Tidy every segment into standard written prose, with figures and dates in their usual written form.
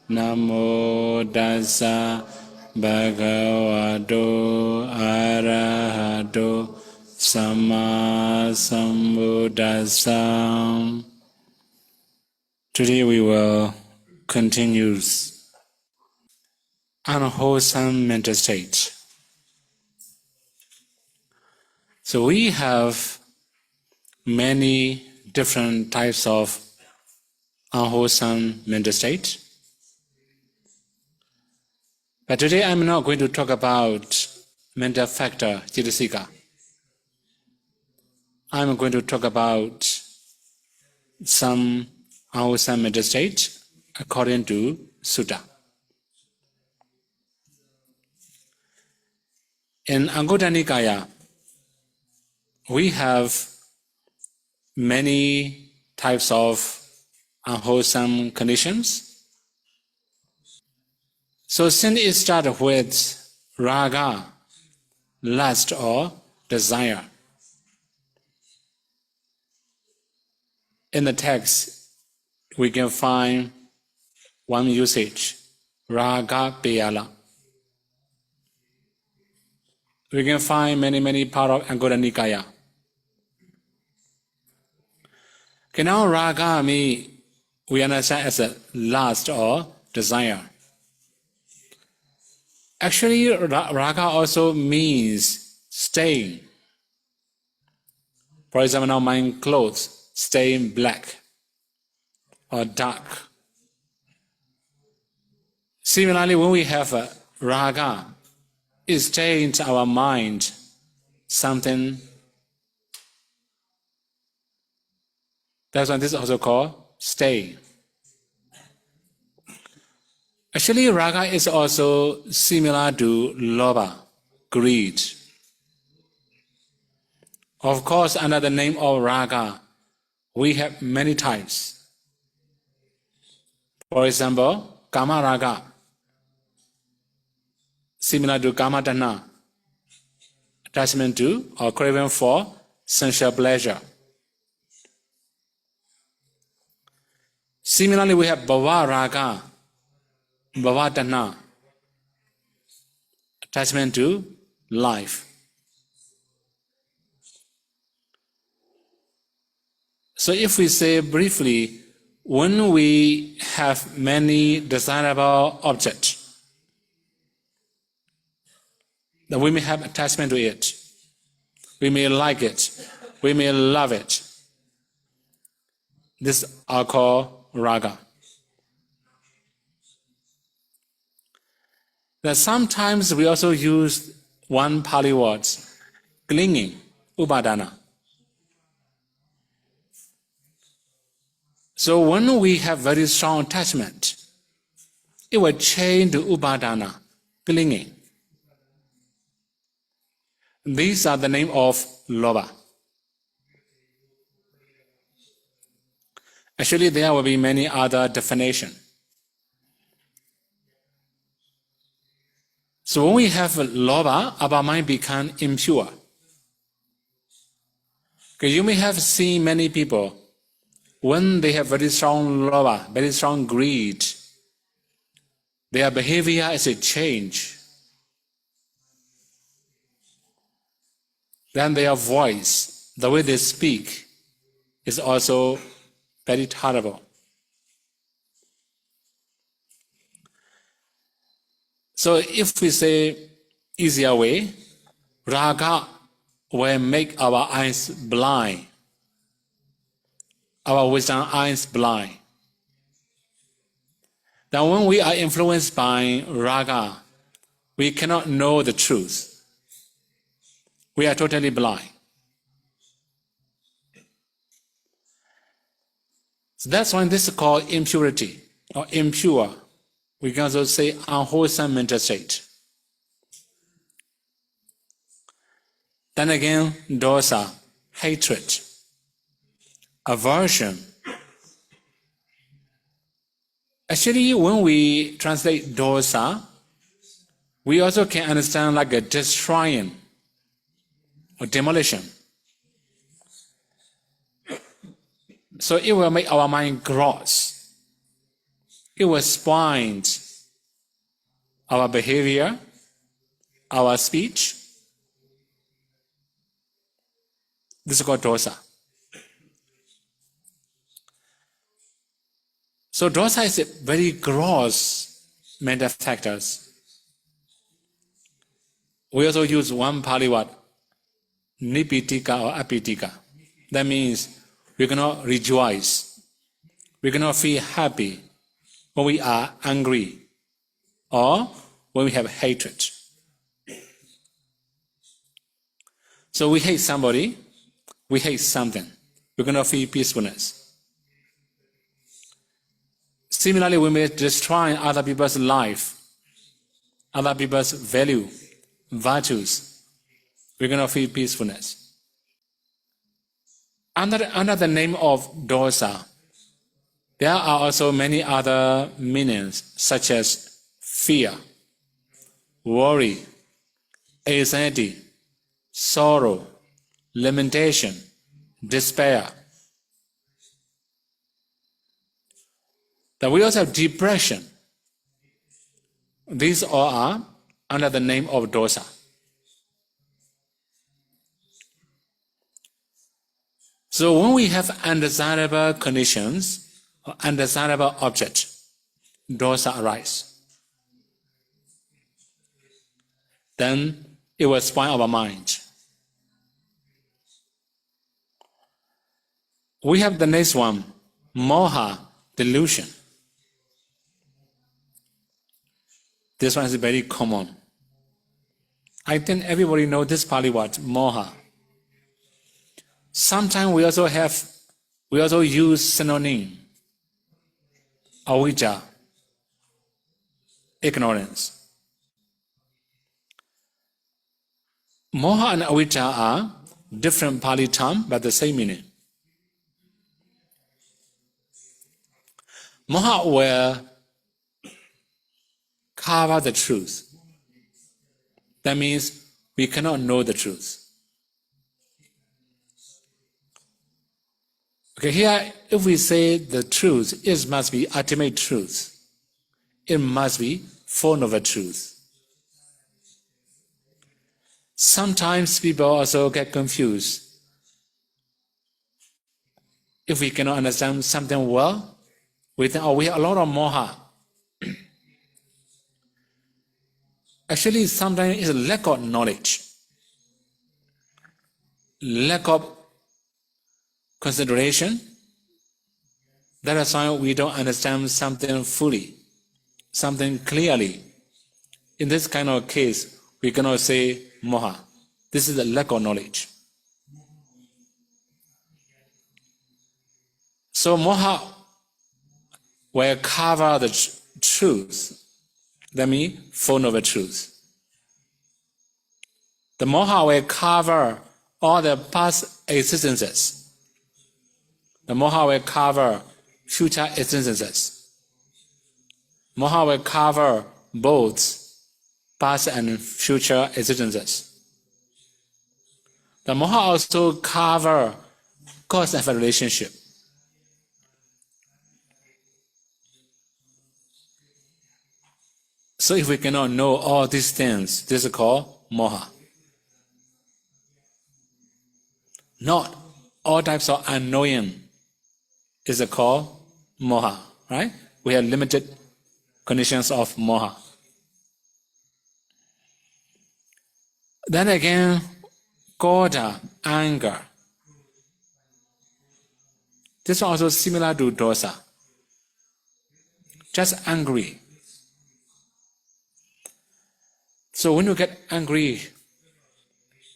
Namo Tassa Bhagavato Arahato Samma Sambuddhassa. Today we will continue unwholesome mental state. So we have many different types of unwholesome mental state. But today I'm not going to talk about mental factor, Jitasika. I'm going to talk about some unwholesome mental state according to Sutta. In Anguttara Nikaya, we have many types of unwholesome conditions. So since it starts with raga, lust or desire, in the text we can find one usage, raga peyala. We can find many part of Anguttara Nikaya. Okay, now raga we understand as a lust or desire. Actually, raga also means stain. For example, now my clothes stain black or dark. Similarly, when we have a raga, it stains our mind something. That's why this is also called stain. Actually, raga is also similar to lobha, greed. Of course, under the name of raga, we have many types. For example, kama raga, similar to kama tanha, attachment to or craving for sensual pleasure. Similarly, we have bhava raga, bhava tanha, attachment to life. So if we say briefly, when we have many desirable objects, then we may have attachment to it. We may like it. We may love it. This are called raga. Then sometimes we also use one Pali word, clinging, upadana. So when we have very strong attachment, it will change to upadana, clinging. These are the name of lobha. Actually, there will be many other definitions. So when we have lobha, our mind becomes impure. Okay, you may have seen many people, when they have very strong lobha, very strong greed, their behavior is a change. Then their voice, the way they speak, is also very terrible. So if we say easier way, raga will make our eyes blind, our wisdom eyes blind. Then when we are influenced by raga, we cannot know the truth. We are totally blind. So that's why this is called impurity or impure. We can also say unwholesome mental state. Then again, dosa, hatred, aversion. Actually, when we translate dosa, we also can understand like a destroying or demolition. So it will make our mind gross. it will spoil our behavior, our speech. This is called dosa. So dosa is a very gross mental factors. We also use one Pali word, nipitika or apitika. That means we cannot rejoice, we cannot feel happy when we are angry or when we have hatred. So we hate somebody, we hate something, we cannot feel peacefulness. Similarly, we may destroy other people's life, other people's value, virtues, we cannot feel peacefulness. Under the name of dosa, there are also many other meanings such as fear, worry, anxiety, sorrow, lamentation, despair. Then we also have depression. These all are under the name of dosa. So when we have undesirable conditions or undesirable object, dosa arise. Then it will spoil our mind. We have the next one, moha, delusion. This one is very common. I think everybody knows this Pali word, moha. Sometimes we also use synonym, avijja, ignorance. Moha and avijja are different Pali terms but the same meaning. Moha will cover the truth. That means we cannot know the truth. Okay, here if we say the truth, it must be ultimate truth. It must be foreknown truth. Sometimes people also get confused. If we cannot understand something well, we think, oh, we have a lot of moha. Actually, sometimes it's a lack of knowledge, lack of consideration. That is why we don't understand something fully, something clearly. In this kind of case, we cannot say moha. This is a lack of knowledge. So moha will cover the truth. That means foreknown truth. The moha will cover all the past existences. The moha will cover future existences. Moha will cover both past and future existences. The moha also cover cause and effect relationship. So if we cannot know all these things, this is called moha. Not all types of unknowing is called moha, right? We have limited conditions of moha. Then again, krodha, anger. This is also similar to dosa. Just angry. So when you get angry,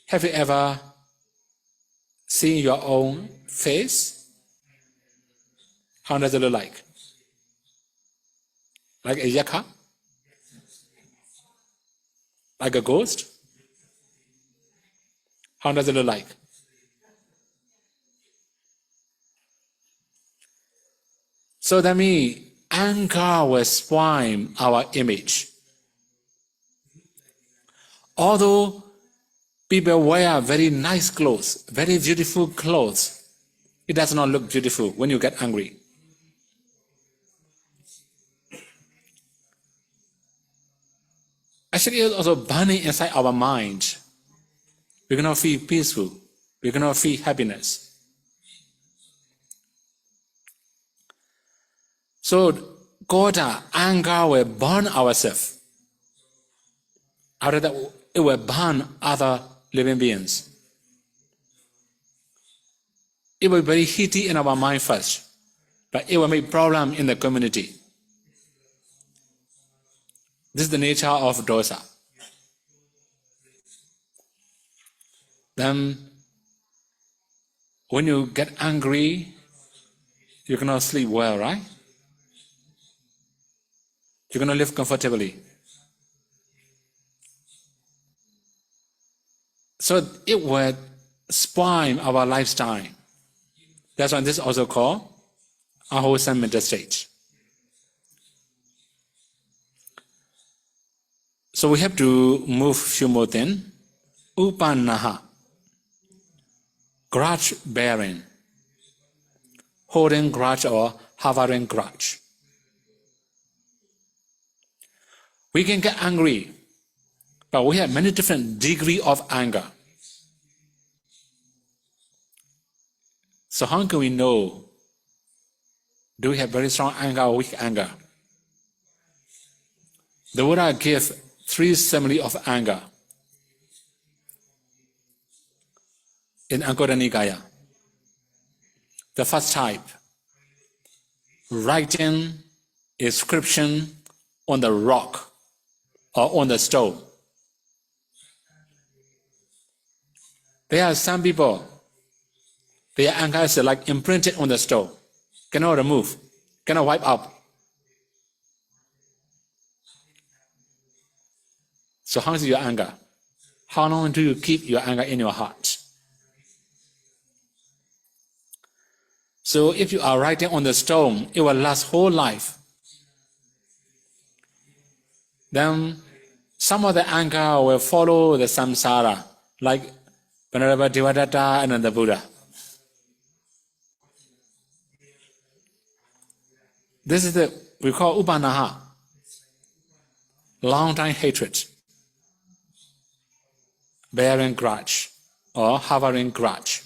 have you ever seen your own face? How does it look like? Like a yakha? Like a ghost? How does it look like? So that means anger will spoil our image. Although people wear very nice clothes, very beautiful clothes, it does not look beautiful when you get angry. Actually, it's also burning inside our mind. We cannot feel peaceful. We cannot feel happiness. So, God, anger will burn ourselves. After that, it will burn other living beings. It will be very heaty in our mind first, but it will make problem in the community. This is the nature of dosa. Then, when you get angry, you cannot sleep well, right? You cannot live comfortably. So it will spoil our lifestyle. That's why this is also called unwholesome mental state. So we have to move few more things. Upanaha, grudge bearing, holding grudge or harboring grudge. We can get angry, but we have many different degrees of anger. So how can we know? Do we have very strong anger or weak anger? The Buddha gave 3 similes of anger in Anguttara Nikaya. The first type, writing inscription on the rock or on the stone. There are some people, their anger is like imprinted on the stone, cannot remove, cannot wipe out. So how is your anger? How long do you keep your anger in your heart? So if you are writing on the stone, it will last whole life. Then some of the anger will follow the samsara, like Venerable Devadatta and the Buddha. This is the, we call upanaha, long-time hatred, bearing grudge or harboring grudge.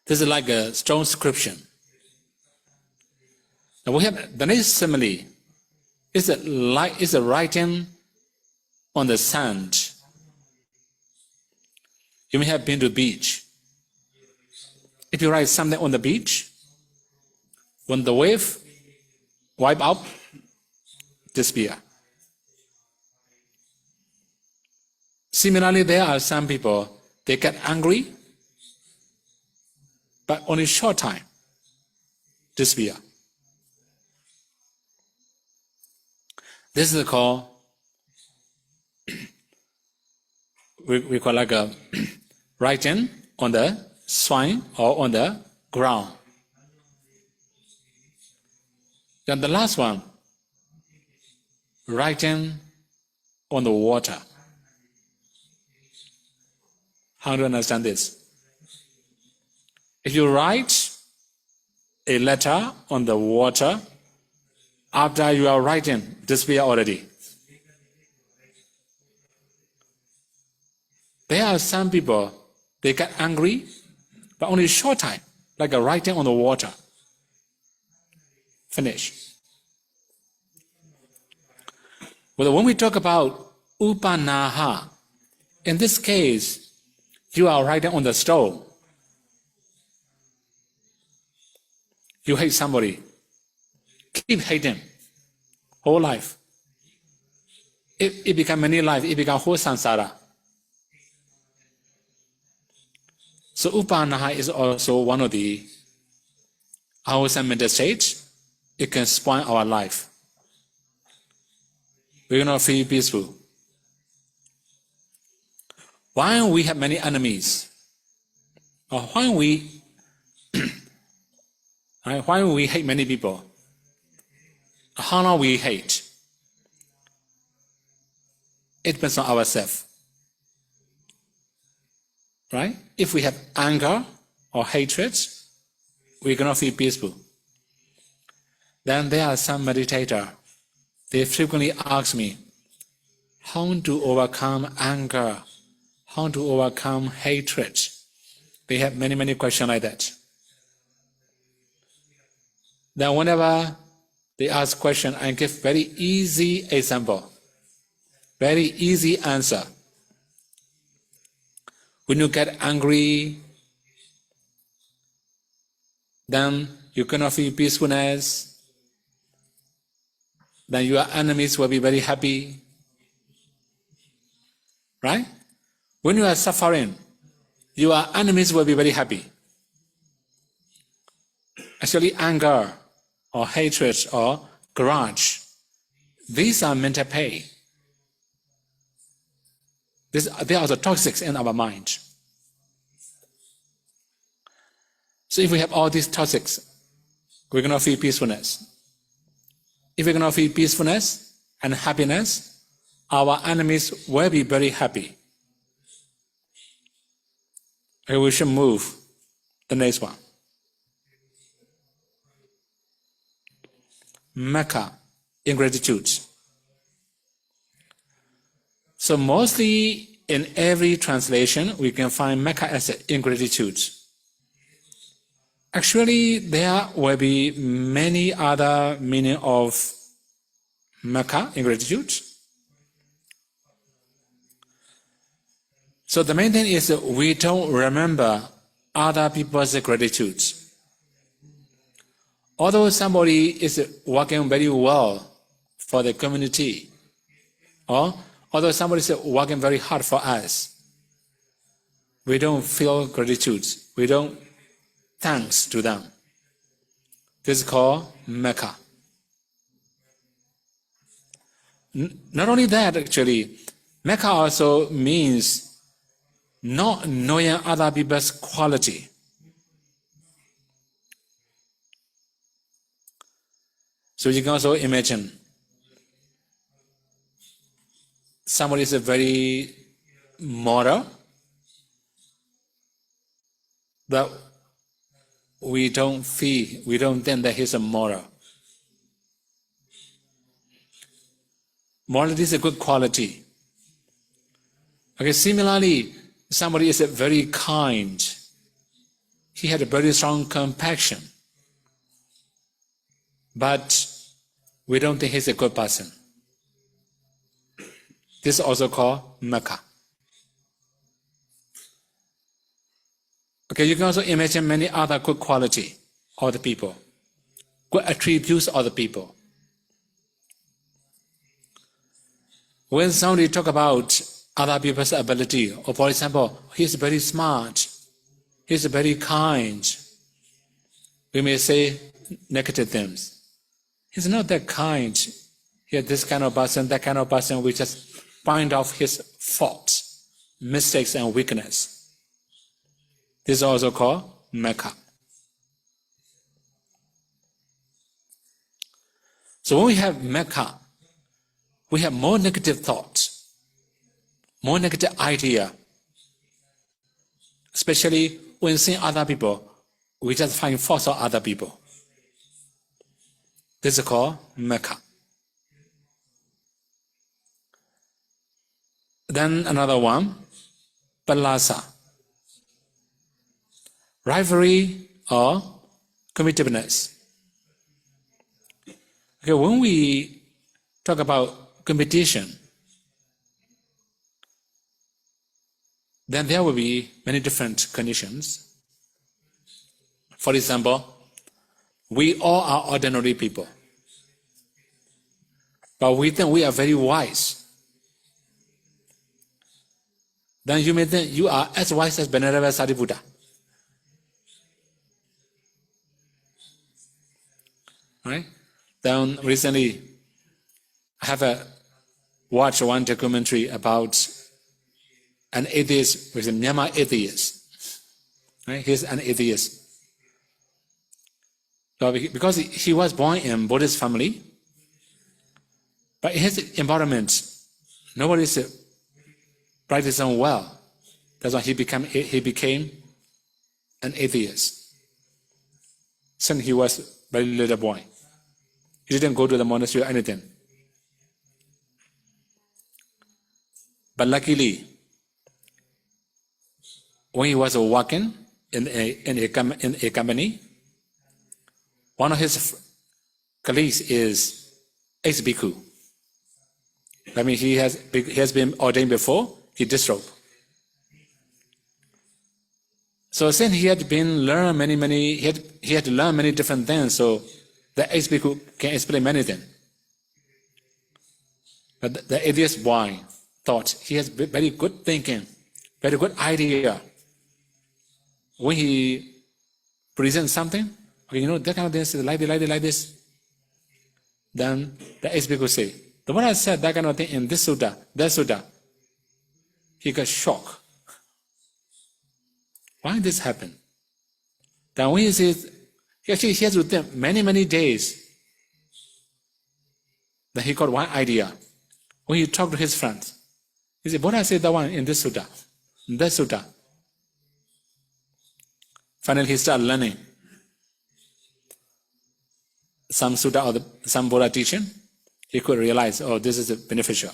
This is like a stone inscription. Now we have the next simile is a writing on the sand. You may have been to the beach. If you write something on the beach, when the wave wipe out, disappear. Similarly, there are some people, they get angry, but only short time, disappear. This is called, we call like a writing on the swine or on the ground. Then the last one, writing on the water. How do you understand this? If you write a letter on the water, after you are writing, disappear already. There are some people, they get angry, but only short time, like a writing on the water. Finish. Well, when we talk about upanaha, in this case, you are writing on the stone. You hate somebody. Keep hating. Whole life. It becomes many lives. It becomes whole samsara. So upanaha is also one of the unwholesome mental states. It can spoil our life. We will not feel peaceful. Why we have many enemies? Or why we hate many people? How long we hate? It depends on ourselves. Right? If we have anger or hatred, we cannot feel peaceful. Then there are some meditators. they frequently ask me how to overcome anger, how to overcome hatred. They have many questions like that. Then whenever they ask question, I give very easy example, very easy answer. When you get angry, then you cannot feel peacefulness. Then your enemies will be very happy. Right? When you are suffering, your enemies will be very happy. Actually, anger or hatred or grudge, these are mental pain. They are the toxics in our mind. So if we have all these toxics, we're going to feel peacefulness. If we're going to feel peacefulness and happiness, our enemies will be very happy. Okay, we should move the next one. Mecca, ingratitude. So mostly in every translation, we can find Mecca as ingratitude. Actually, there will be many other meaning of Mecca, ingratitude. So the main thing is that we don't remember other people's gratitude. Although somebody is working very well for the community, or although somebody is working very hard for us, we don't feel gratitude. We don't thanks to them. This is called Mecca. Not only that, actually, Mecca also means not knowing other people's quality. So you can also imagine somebody is very moral, but we don't think that he's a moral. Morality is a good quality. Okay, similarly, somebody is very kind. He had a very strong compassion. But we don't think he's a good person. This is also called Mecca. Okay, you can also imagine many other good qualities of the people, good attributes of the people. When somebody talk about other people's ability, or for example, he's very smart, he's very kind, we may say negative things. He's not that kind. He has this kind of person, that kind of person. We just find out his faults, mistakes, and weakness. This is also called Mecca. So when we have Mecca, we have more negative thoughts, more negative idea. Especially when seeing other people, we just find faults of other people. This is called Mecca. Then another one, Palasa. Rivalry or competitiveness. Okay, when we talk about competition, then there will be many different conditions. For example, we all are ordinary people, but we think we are very wise. Then you may think you are as wise as Venerable Sariputta. Right? Then recently, I have watched one documentary about an atheist, which is a Myanmar atheist. Right? He's an atheist. So because he was born in a Buddhist family, but in his environment, nobody is practicing well. That's why he became an atheist. Since he was a very little boy. He didn't go to the monastery or anything. But luckily, when he was working in a company, one of his colleagues is ex-bhikkhu. I mean, he has been ordained before, he disrobed. So since he had to learn many different things, so the ex-bhikkhu can explain many things. But the atheist boy thought he has very good thinking, very good idea. When he presents something, okay, that kind of thing is like this. Then the ex-bhikkhu say, the one I said that kind of thing in this sutta, that sutta, he got shocked. Why this happened? Then when he says, he has to think many days. Then he got one idea. When he talked to his friends, he said, what I said that one in this sutta, in that sutta. Finally, he started learning some sutta or some Buddha teaching. He could realize, oh, this is beneficial.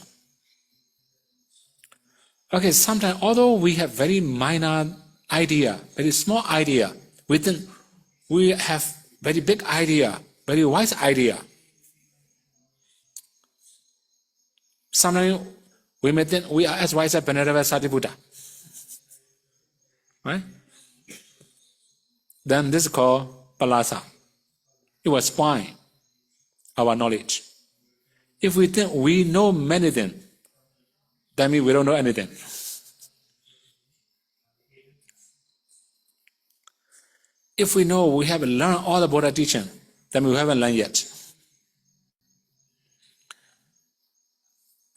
Okay, sometimes, although we have very minor idea, very small idea, we have very big idea, very wise idea. Sometimes we may think we are as wise as Venerable Satibuddha. Right? Then this is called palasa. It will spoil our knowledge. If we think we know many things, that means we don't know anything. If we know we haven't learned all the Buddha teaching, then we haven't learned yet.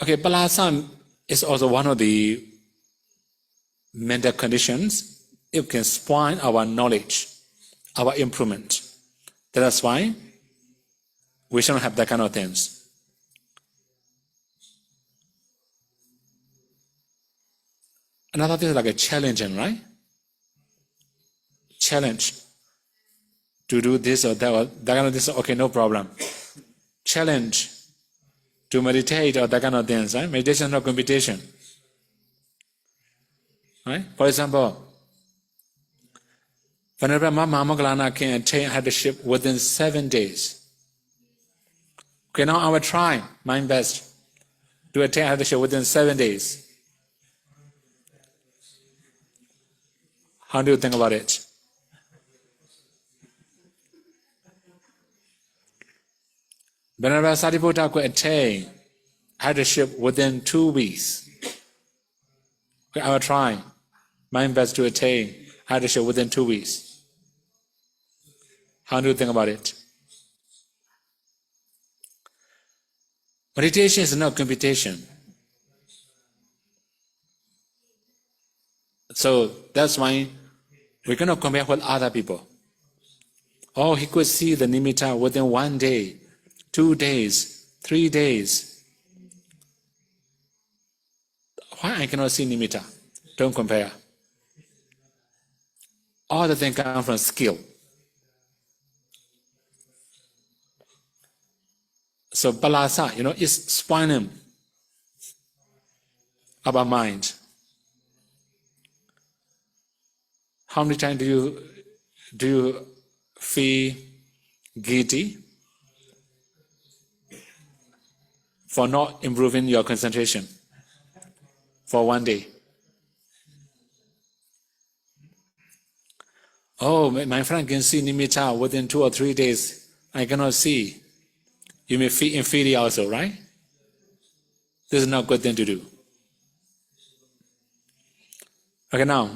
Okay, palasa is also one of the mental conditions. It can spoil our knowledge, our improvement. That's why we shouldn't have that kind of things. Another thing is like a challenging, right? Challenge to do this or that, or that kind of things. Okay, no problem. Challenge to meditate or that kind of things, right? Meditation or competition. Right? For example, Venerable Mahamoggallana can attain headship within 7 days. Okay, now I will try my best to attain headship within 7 days. How do you think about it? Venerable Satibuddha could attain headship within 2 weeks. Okay, I will try my best to attain headship within 2 weeks. How do you think about it? Meditation is not competition. So that's why we cannot compare with other people. Oh, he could see the nimitta within 1 day, 2 days, 3 days. Why I cannot see nimitta? Don't compare. All the things come from skill. So palasa, is spoiling our mind. How many times do you feel guilty for not improving your concentration for 1 day? Oh, my friend can see nimitta within 2 or 3 days. I cannot see. You may feel inferior also, right? This is not a good thing to do. Okay, now,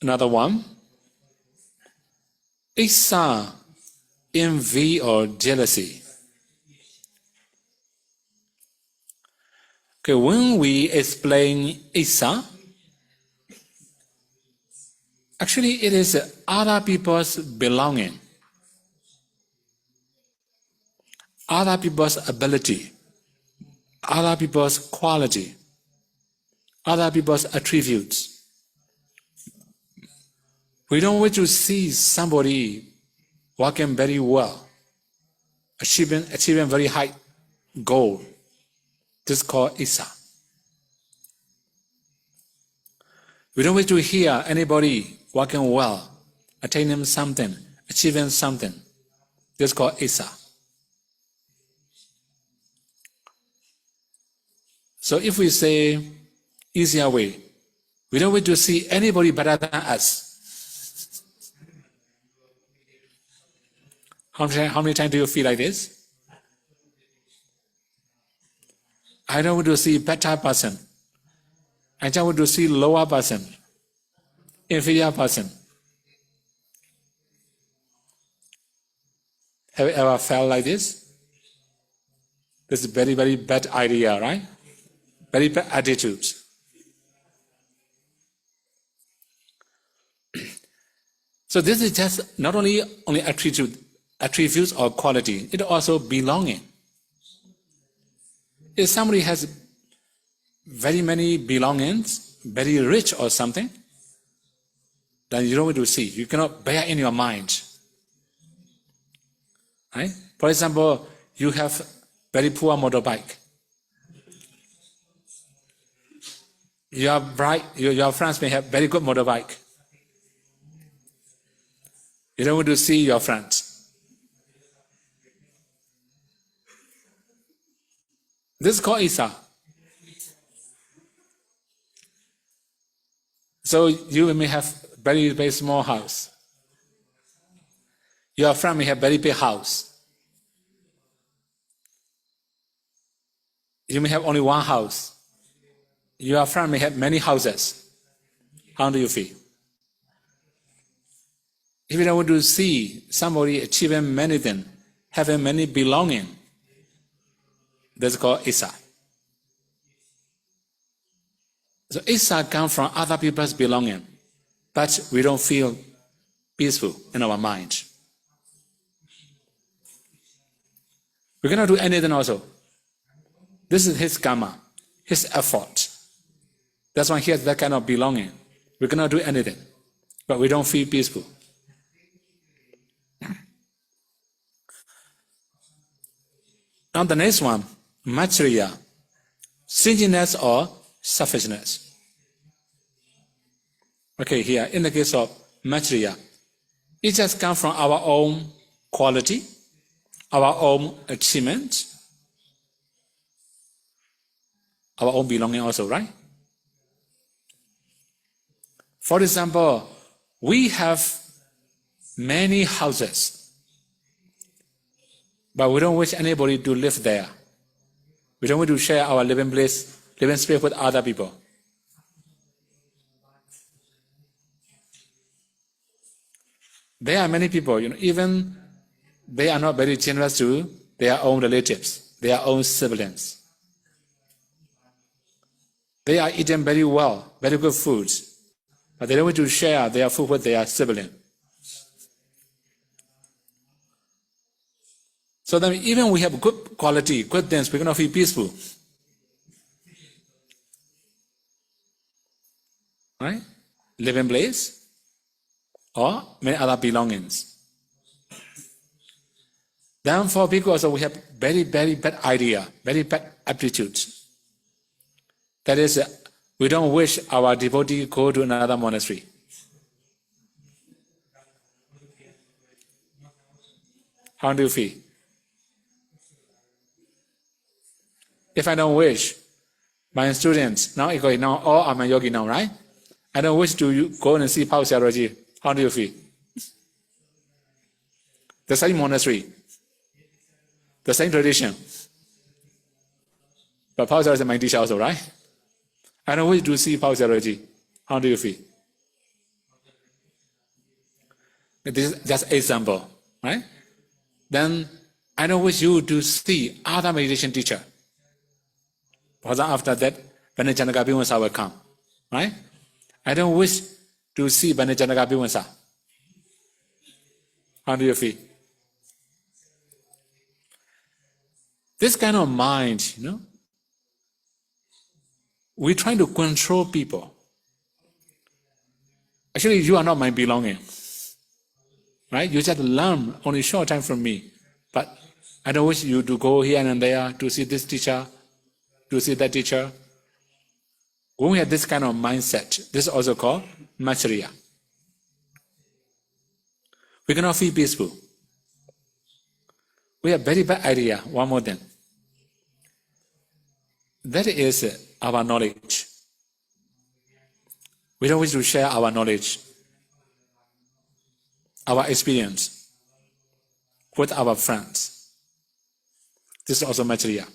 another one. Issa, envy or jealousy. Okay, when we explain Issa, actually it is other people's belonging, other people's ability, other people's quality, other people's attributes. We don't want to see somebody working very well, achieving very high goal. This is called Issa. We don't wish to hear anybody working well, attaining something, achieving something. This is called Isa. So if we say easier way, we don't wish to see anybody better than us. How many times do you feel like this? I don't want to see better person. I just want to see lower person, inferior person. Have you ever felt like this? This is very, very bad idea, right? Very bad attitudes. So this is just not only attributes or quality, it also belonging. If somebody has very many belongings, very rich or something, then you don't want to see. You cannot bear in your mind. Right? For example, you have very poor motorbike. Your friends may have very good motorbike. You don't want to see your friends. This is called Isa. So you may have very, very small house. Your friend may have very big house. You may have only one house. Your friend may have many houses. How do you feel? If you don't want to see somebody achieving many things, having many belonging, that's called Isa. So Isa comes from other people's belonging, but we don't feel peaceful in our mind. We cannot do anything also. This is his karma, his effort. That's why he has that kind of belonging. We cannot do anything, but we don't feel peaceful. Now the next one, Matsuriya, stinginess or selfishness. Okay, here in the case of Matsuriya, it just comes from our own quality, our own achievement, our own belonging also, right? For example, we have many houses, but we don't wish anybody to live there. We don't want to share our living space with other people. There are many people, even they are not very generous to their own relatives, their own siblings. They are eating very well, very good foods, but they don't want to share their food with their sibling. So then even we have good quality, good things, we cannot feel peaceful. Right? Living place or many other belongings. Then for people also we have very, very bad idea, very bad aptitudes. That is, we don't wish our devotee go to another monastery. How do you feel? If I don't wish, my students, now all are my yogi now, right? I don't wish to go and see Pao Sayadaw. How do you feel? The same monastery, the same tradition. But Pao Sayadaw is my teacher also, right? I don't wish to see Pao Sayadaw. How do you feel? This is just an example, right? Then I don't wish you to see other meditation teacher. Because after that, Banajanaka Bhimansa will come, right? I don't wish to see Banajanaka Bhimansa. How do you feel? This kind of mind, we're trying to control people. Actually, you are not my belonging, right? You just learn only short time from me, but I don't wish you to go here and there to see this teacher, to see that teacher. When we have this kind of mindset, this is also called Machariya. We cannot feel peaceful. We have very bad idea, one more thing. That is our knowledge. We don't wish to share our knowledge, our experience with our friends. This is also Machariya.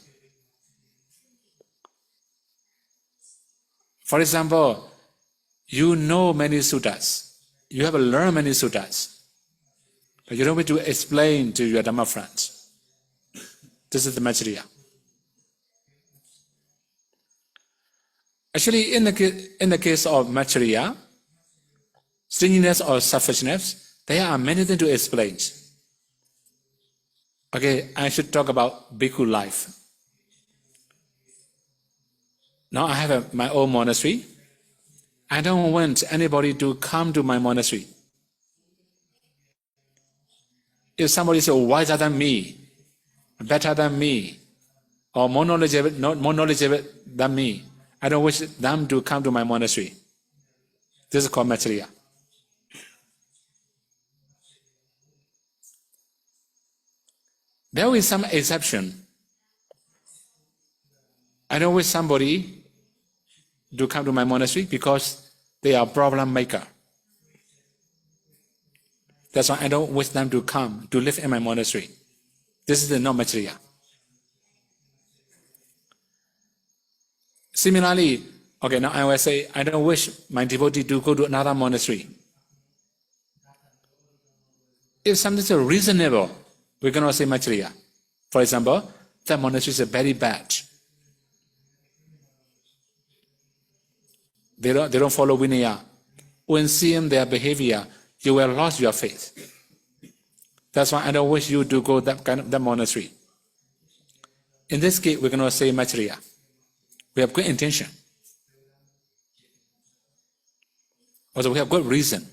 For example, you know many suttas. You have learned many suttas. But you don't wish to explain to your Dhamma friends. This is the Machariya. Actually, in the case of Machariya, stinginess or selfishness, there are many things to explain. Okay, I should talk about bhikkhu life. Now I have my own monastery. I don't want anybody to come to my monastery. If somebody is wiser than me, better than me, or more knowledgeable than me, I don't wish them to come to my monastery. This is called Machariya. There is some exception. I don't wish somebody to come to my monastery because they are problem maker. That's why I don't wish them to come to live in my monastery. This is the not Machariya. Similarly, okay, now I will say, I don't wish my devotee to go to another monastery. If something is reasonable, we cannot say Machariya. For example, that monastery is very bad. They don't follow Vinaya. When seeing their behavior, you will lose your faith. That's why I don't wish you to go that monastery. In this case, we cannot say Machariya. We have good intention. Also, we have good reason.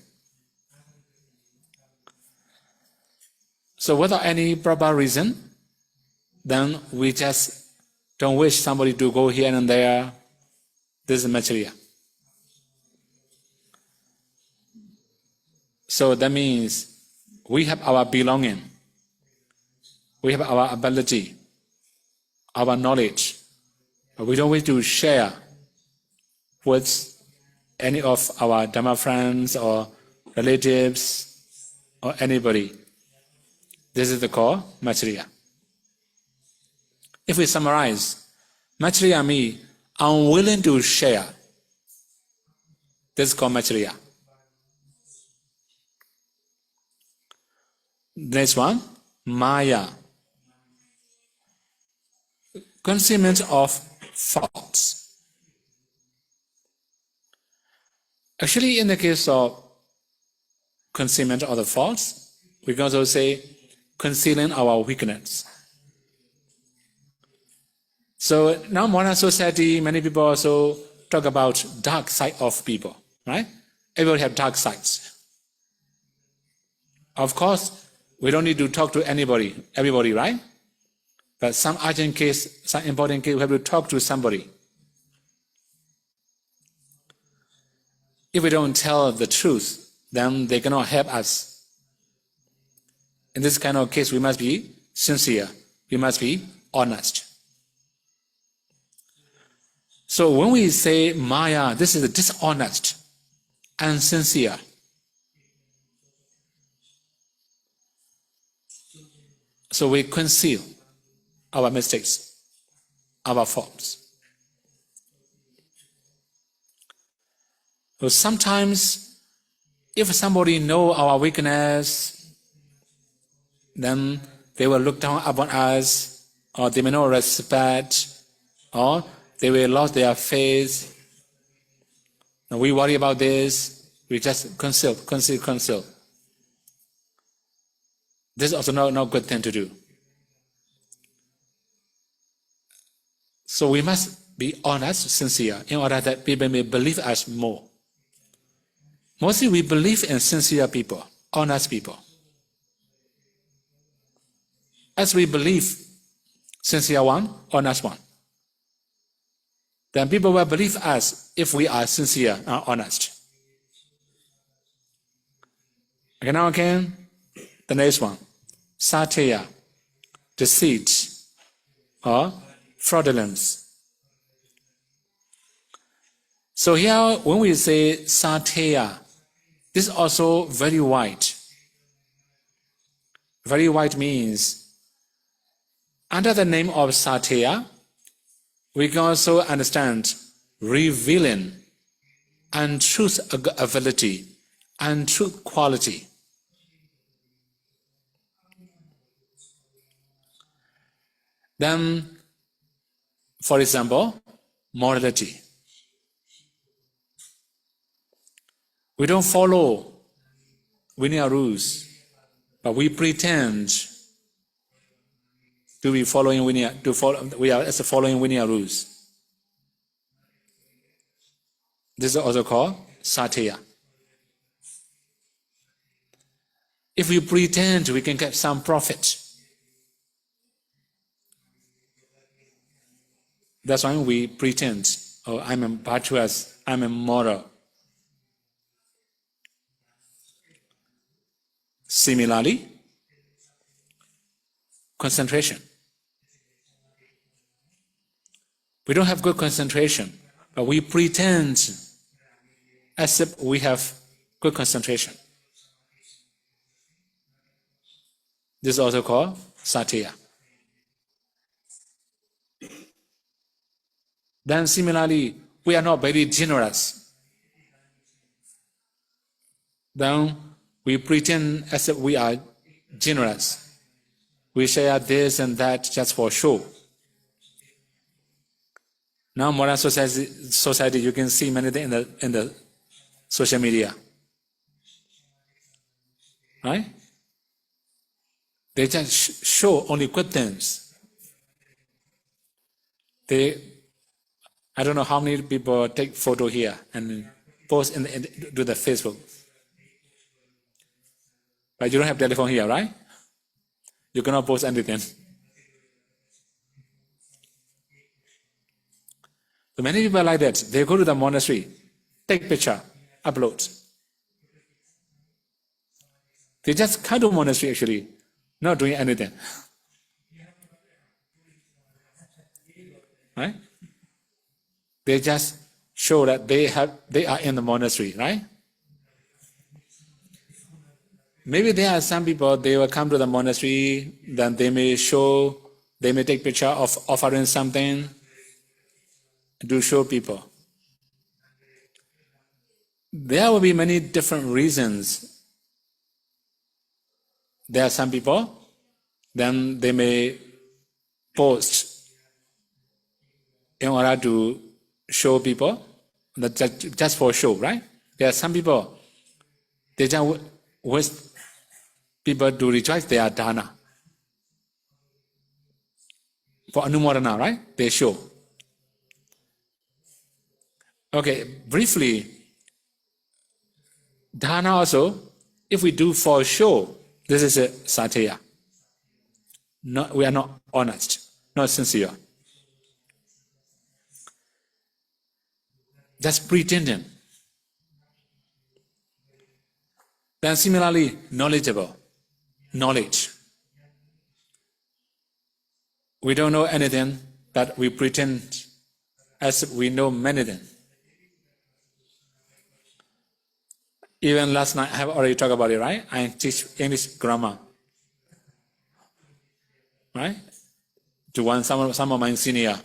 So without any proper reason, then we just don't wish somebody to go here and there. This is Machariya. So that means we have our belonging, we have our ability, our knowledge, but we don't wish to share with any of our Dhamma friends or relatives or anybody. This is the call, Machariya. If we summarize, Machariya means unwilling to share. This is called Machariya. Next one, Maya. Concealment of faults. Actually, in the case of concealment of the faults, we can also say concealing our weakness. So now modern society, many people also talk about dark side of people, right? Everybody have dark sides. Of course, we don't need to talk to everybody, right? But some urgent case, some important case, we have to talk to somebody. If we don't tell the truth, then they cannot help us. In this kind of case, we must be sincere. We must be honest. So when we say Maya, this is dishonest and sincere. So we conceal our mistakes, our faults. So sometimes, if somebody know our weakness, then they will look down upon us, or they may not respect, or they will lose their faith. And we worry about this, we just conceal. This is also not a good thing to do. So we must be honest, sincere, in order that people may believe us more. Mostly we believe in sincere people, honest people. As we believe sincere one, honest one. then people will believe us if we are sincere and honest. Okay, now again, the next one. Satya, deceit, or fraudulence. So here, when we say Satya, this is also very wide. Very wide means, under the name of Satya, we can also understand revealing and truth ability and truth quality. Then, for example, morality. We don't follow Vinaya rules, but we pretend to be following Vinaya, we are as following Vinaya rules. This is also called Satya. If we pretend we can get some profit, that's why we pretend, oh, I'm a virtuous, I'm a moral. Similarly, concentration. We don't have good concentration, but we pretend as if we have good concentration. This is also called Satya. Then similarly, we are not very generous. Then we pretend as if we are generous. We share this and that just for show. Now modern society, you can see many things in the social media. Right? They just show only good things. I don't know how many people take photo here and post to the Facebook. But you don't have telephone here, right? You cannot post anything. So many people like that. They go to the monastery, take picture, upload. They just come to monastery actually, not doing anything. Right? They just show that they are in the monastery, right? Maybe there are some people, they will come to the monastery, then they may take picture of offering something to show people. There will be many different reasons. There are some people, then they may post in order to show people, that just for show, right? There are some people, they just wish people to rejoice their dana. For anumodana, right? They show. Okay, briefly, dana also, if we do for show, this is a satya. We are not honest, not sincere. Just pretending. Then similarly, knowledgeable. Knowledge. We don't know anything, but we pretend as if we know many things. Even last night, I have already talked about it, right? I teach English grammar. Right? To some of my senior.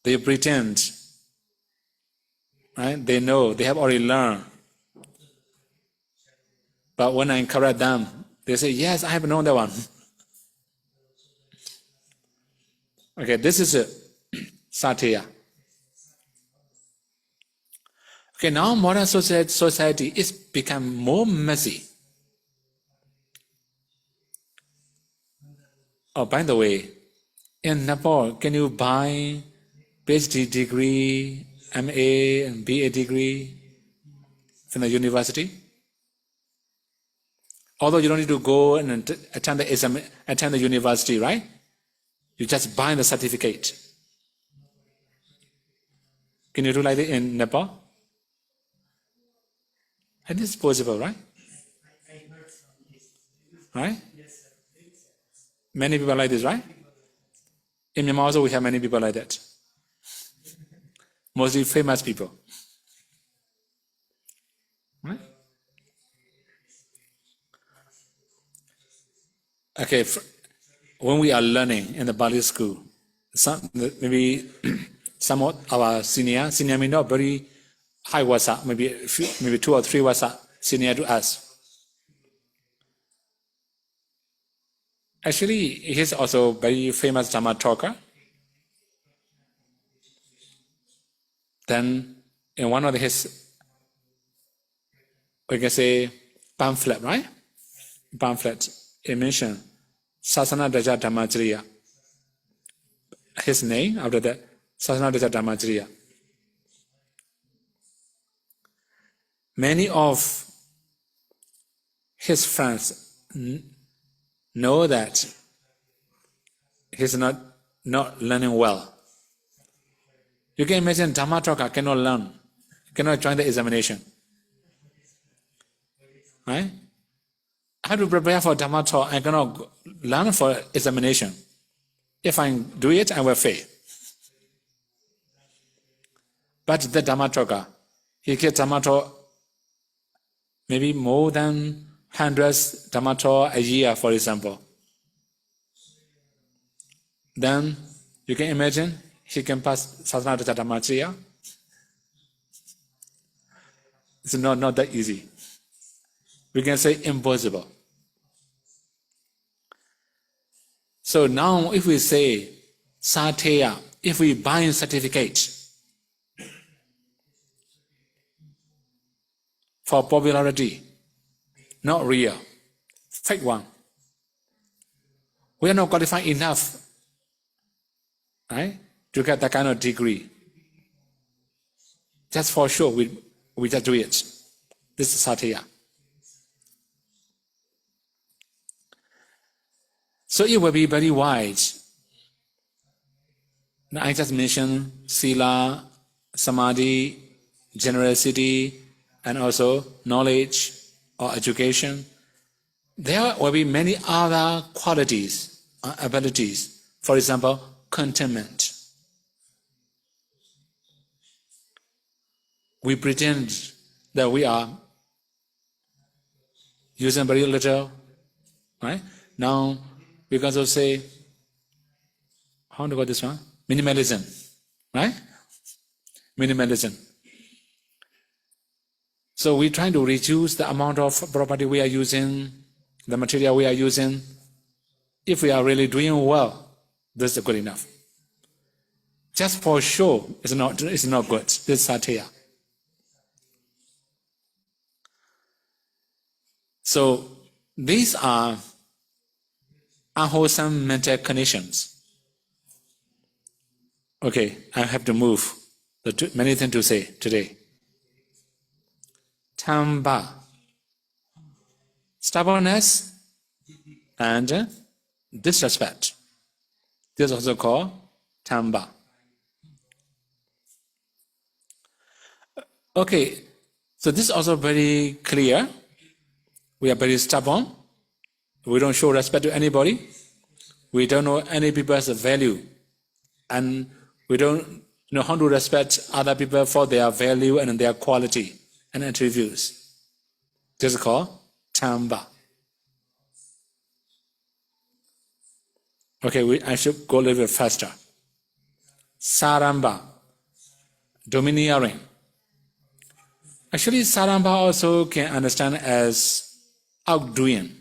They pretend. Right? They know, they have already learned. But when I correct them, they say, yes, I have known that one. Okay, this is a satya. Okay, now modern society is become more messy. Oh, by the way, in Nepal, can you buy PhD degree, MA and BA degree from the university? Although you don't need to go and attend the exam, attend the university, right? You just buy the certificate. Can you do like that in Nepal? It is possible, right? Right? Many people like this, right? In Myanmar also we have many people like that. Mostly famous people. Right? Okay, when we are learning in the Bali school, maybe some of our senior may not very high wasa, maybe 2 or 3 wasa senior to us. Actually, he's also very famous Dhamma talker. Then in one of his, we can say, pamphlet, right? Pamphlet, he mentioned Sasana Daja Dhammajriya. His name after that, Sasana Daja Dhammajriya. Many of his friends know that he's not learning well. You can imagine Dhamma talker cannot learn, cannot join the examination. Right? How to prepare for Dhamma talk? I cannot learn for examination. If I do it, I will fail. But the Dhamma talker, he gets Dhamma talk maybe more than hundreds Dhamma talk a year, for example. Then you can imagine he can pass Sasana Daja Dhammajriya. It's not that easy. We can say impossible. So now if we say Sateya, if we buy a certificate for popularity, not real, fake one, we are not qualified enough, right, to get that kind of degree. Just for sure, we just do it. This is Sateya. So it will be very wise. Now I just mentioned Sila, Samadhi, generosity, and also knowledge or education. There will be many other qualities, abilities. For example, contentment. We pretend that we are using very little, right? Now, we can also say, how to call this one? Minimalism, right? Minimalism. So we're trying to reduce the amount of property we are using, the material we are using. If we are really doing well, this is good enough. Just for sure, it's not good. This is Sateya. So these are unwholesome mental conditions. Okay, I have to move. Many things to say today. Tamba, stubbornness and disrespect. This is also called Tamba. Okay, so this is also very clear. We are very stubborn. We don't show respect to anybody. We don't know any people's value. And we don't know how to respect other people for their value and their quality and attributes. This is called Tamba. Okay, I should go a little bit faster. Saramba, domineering. Actually, Saramba also can understand as outdoing.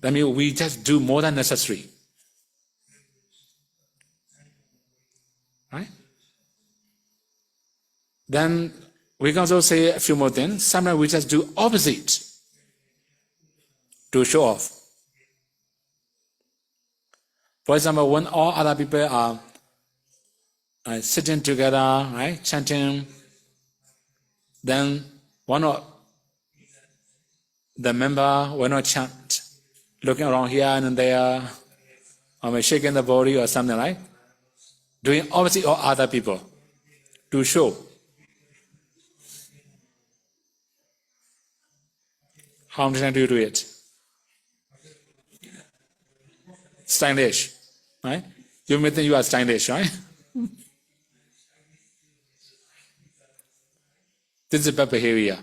That means we just do more than necessary. Right? Then we can also say a few more things. Sometimes we just do opposite to show off. For example, when all other people are sitting together, right, chanting, then one of the member will not chant, looking around here and there, or shaking the body or something, right? doing opposite of other people to show. How many times do you do it? Stylish, right? You may think you are stylish, right? This is bad behavior.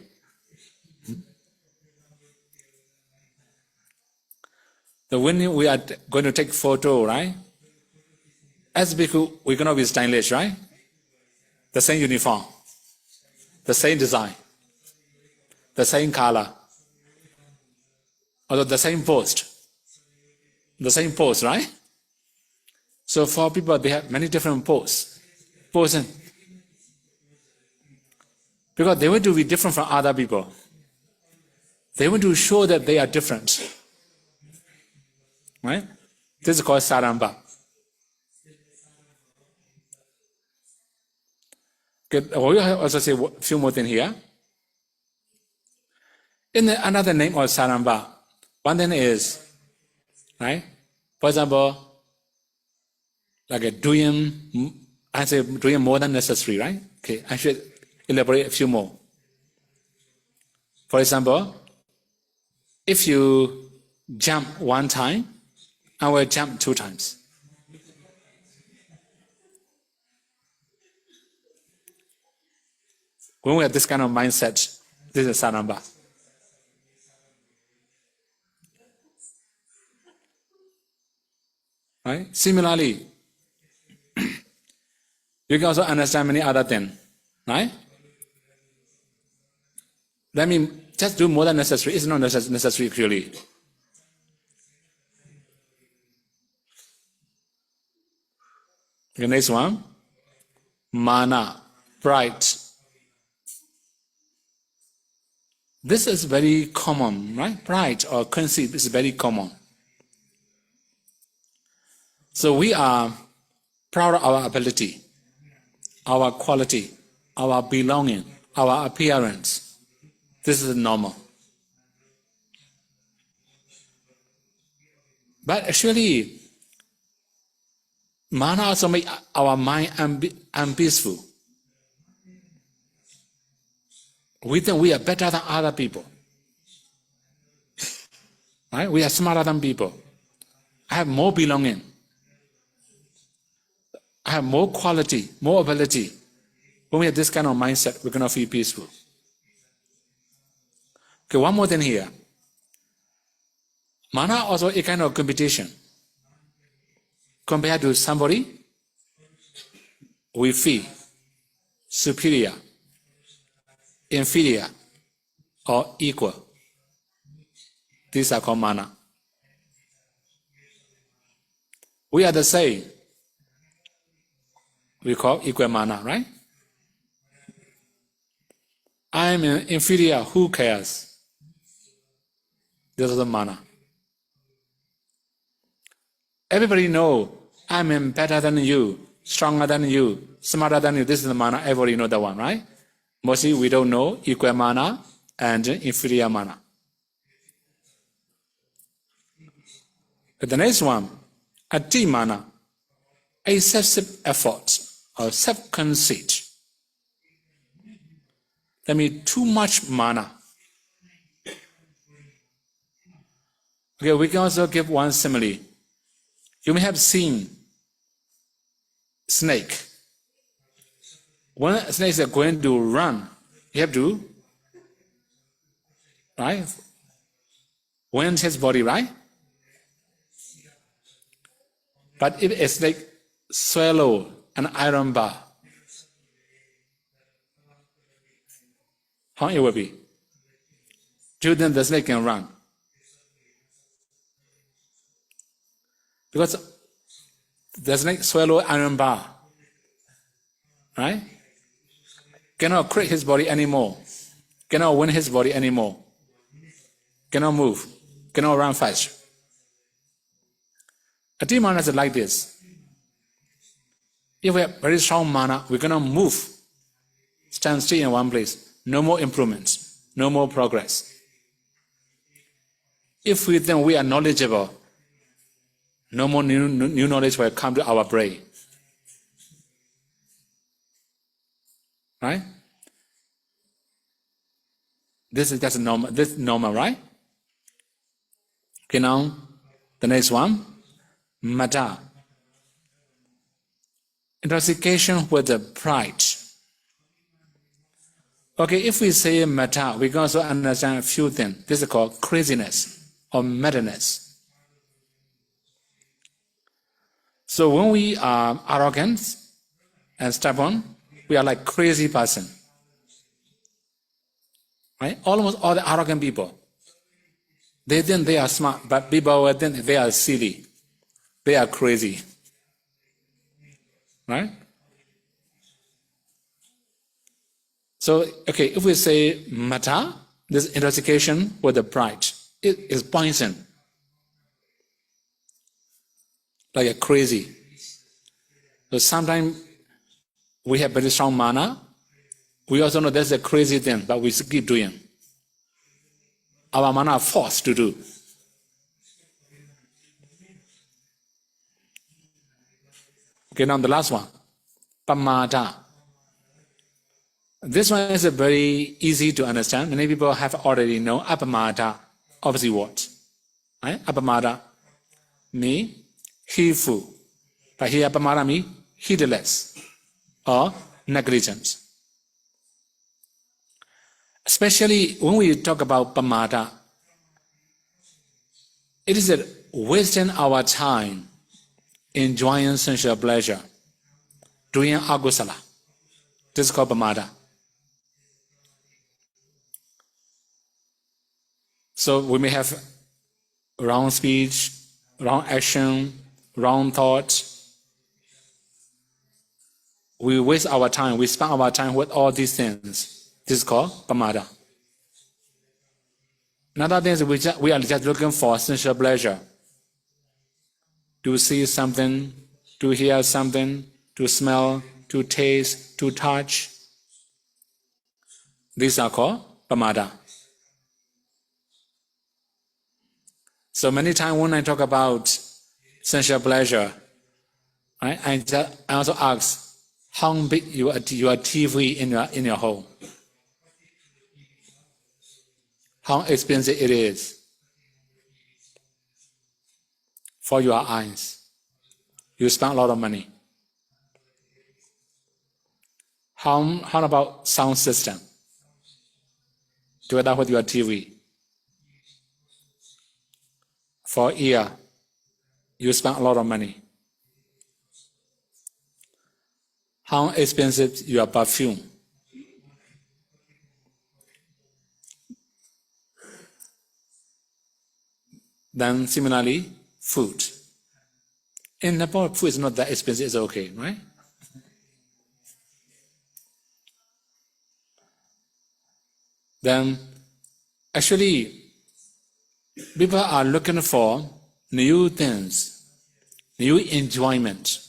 So when we are going to take photo, right? As because we're going to be stylish, right? The same uniform, the same design, the same color, or the same post, right? So for people, they have many different posing, because they want to be different from other people. They want to show that they are different, right? This is called saramba. Okay, we will also say a few more things here. Another name of saramba, one thing is, right? For example, like doing more than necessary, right? Okay, I should elaborate a few more. For example, if you jump one time, I will jump 2 times. When we have this kind of mindset, this is saramba. Right? Similarly, you can also understand many other things, right? That means just do more than necessary. It's not necessary purely. The next one, mana, pride. This is very common, right? Pride or conceit is very common. So we are proud of our ability, our quality, our belonging, our appearance. This is normal. But actually, mana also makes our mind unpeaceful. We think we are better than other people. Right? We are smarter than people. I have more belonging. I have more quality, more ability. When we have this kind of mindset, we're going to feel peaceful. Okay, one more thing here. Mana also a kind of competition. Compared to somebody, we feel superior, inferior, or equal. These are called mana. We are the same. We call equal mana, right? I am inferior, who cares? This is the mana. Everybody know I am better than you, stronger than you, smarter than you. This is the mana. Everybody know that one, right? Mostly we don't know equal mana and inferior mana. But the next one, ati mana, excessive effort or self-conceit. That means too much mana. Okay, we can also give one simile. You may have seen snake. When a snake is going to run, you have to, right? Wind his body, right? But if a snake swallow an iron bar, how it will be? Do then the snake can run. Because the snake swallow iron bar, right? Cannot crack his body anymore. Cannot win his body anymore. Cannot move. Cannot run fast. A team mana is like this. If we have very strong mana, we're gonna move, stand still in one place. No more improvements, no more progress. If we think we are knowledgeable, no more new knowledge will come to our brain. right? This is just normal. This is normal, right? Okay, now the next one, mata. Intoxication with the pride. Okay, if we say mata, we can also understand a few things. This is called craziness or madness. So when we are arrogant and stubborn, we are like crazy person. Right? Almost all the arrogant people, they think they are smart, but people will think they are silly. They are crazy. Right? So, okay, if we say mata, this intoxication with the pride, it is poison. Like a crazy. So sometimes we have very strong mana. We also know that's a crazy thing, but we keep doing. Our mana are forced to do. Okay, now the last one. Pamada. This one is very easy to understand. Many people have already known apamada. Obviously what? Right? Apamada means heedful. But here apamada means heedless or negligence. Especially when we talk about pamada, it is wasting our time enjoying sensual pleasure, doing agusala. This is called pamada. So we may have wrong speech, wrong action, wrong thoughts. We waste our time, we spend our time with all these things. This is called pamada. Another thing is we are just looking for sensual pleasure. To see something, to hear something, to smell, to taste, to touch. These are called pamada. So many times when I talk about sensual pleasure, I also ask how big your TV in your home. How expensive it is for your eyes. You spend a lot of money. How about sound system? Together with your TV. For ear, you spend a lot of money. How expensive your perfume? Then similarly, food. In Nepal, food is not that expensive, it's okay, right? Then, actually, people are looking for new things, new enjoyment.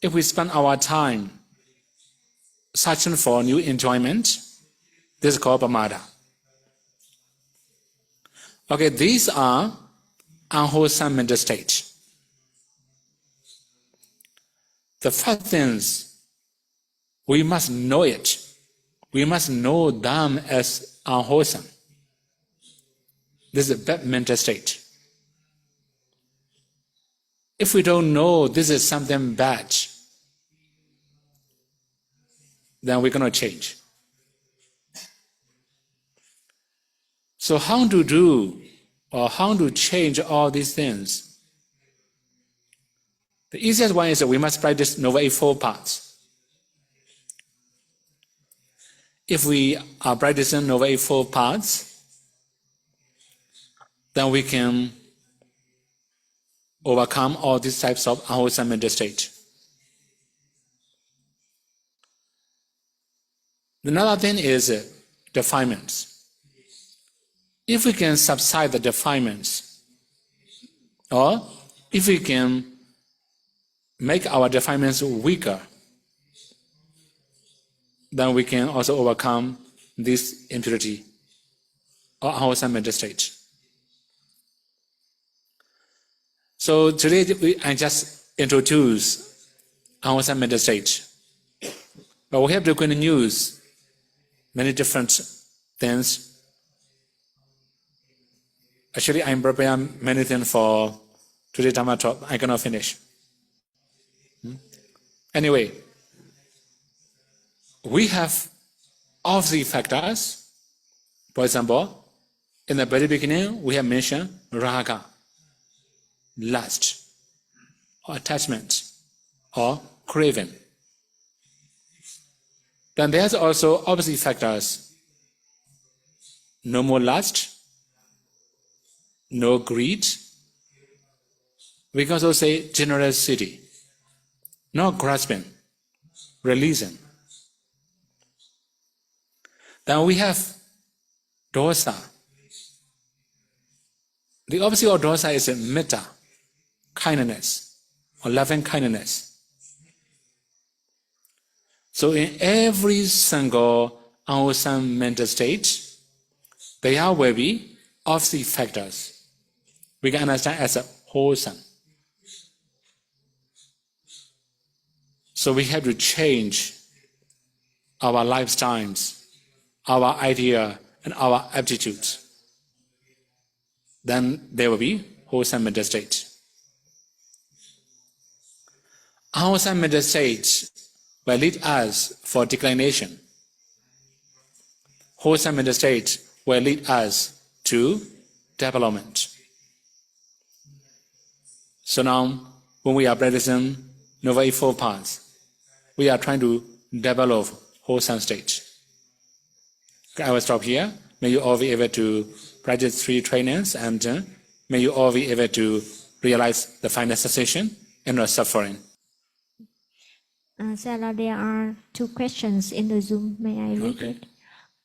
If we spend our time searching for new enjoyment, this is called pamada. Okay, these are unwholesome mental states. The first things, we must know it. We must know them as unwholesome. This is a bad mental state. If we don't know this is something bad, then we cannot change. So how to do or how to change all these things? The easiest one is that we must practice Noble Eightfold Paths. If we are practicing Noble Eightfold Paths, then we can overcome all these types of unwholesome mental state. Another thing is defilements. If we can subside the defilements, or if we can make our defilements weaker, then we can also overcome this impurity or unwholesome mental state. So today I just introduce unwholesome mental state. But we have to use many different things. Actually, I'm preparing many things for today's Dhamma talk. I cannot finish. Anyway, we have all the factors. For example, in the very beginning, we have mentioned raga, lust, or attachment, or craving. Then there's also opposite factors. No more lust, no greed. We can also say generosity, no grasping, releasing. Then we have dosa. The opposite of dosa is metta, kindness, or loving kindness. So in every single unwholesome mental state, there will be opposite factors. We can understand as a wholesome. So we have to change our lifestyles, our idea, and our aptitudes. Then there will be wholesome mental state. Unwholesome mental state will lead us for declination. Wholesome mental state will lead us to development. So now, when we are practicing Noble Eightfold Paths, we are trying to develop wholesome state. Okay, I will stop here. May you all be able to practice 3 trainings, and may you all be able to realize the final cessation and not suffering. Sarah, there are 2 questions in the Zoom. May I read Okay. it?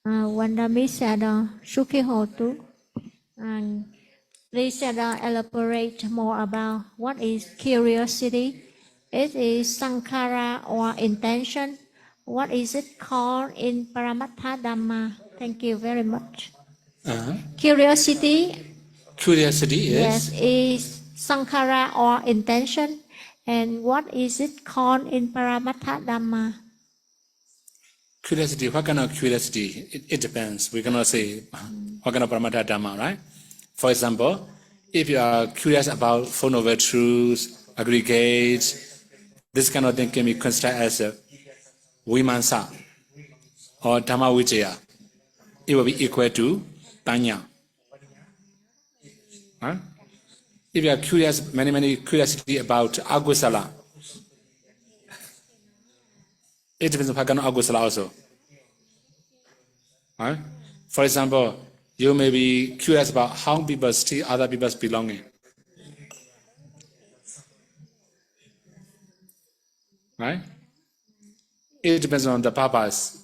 One is said, Sukhihotu. And please elaborate more about what is curiosity. It is sankhara or intention. What is it called in Paramattha Dhamma? Thank you very much. Curiosity, Curiosity is? yes, is sankhara or intention. And what is it called in Paramattha Dhamma? Curiosity, what kind of curiosity? It depends. We cannot say what kind of Paramattha Dhamma, right? For example, if you are curious about Four Noble Truths, aggregates, this kind of thing can be considered as a Vimansa or Dhamma Vijaya. It will be equal to Panya. Huh? If you are curious, many curiosity about Agusala, it depends on what kind of Agusala also. Right? For example, you may be curious about how people steal other people's belonging. Right? It depends on the purpose.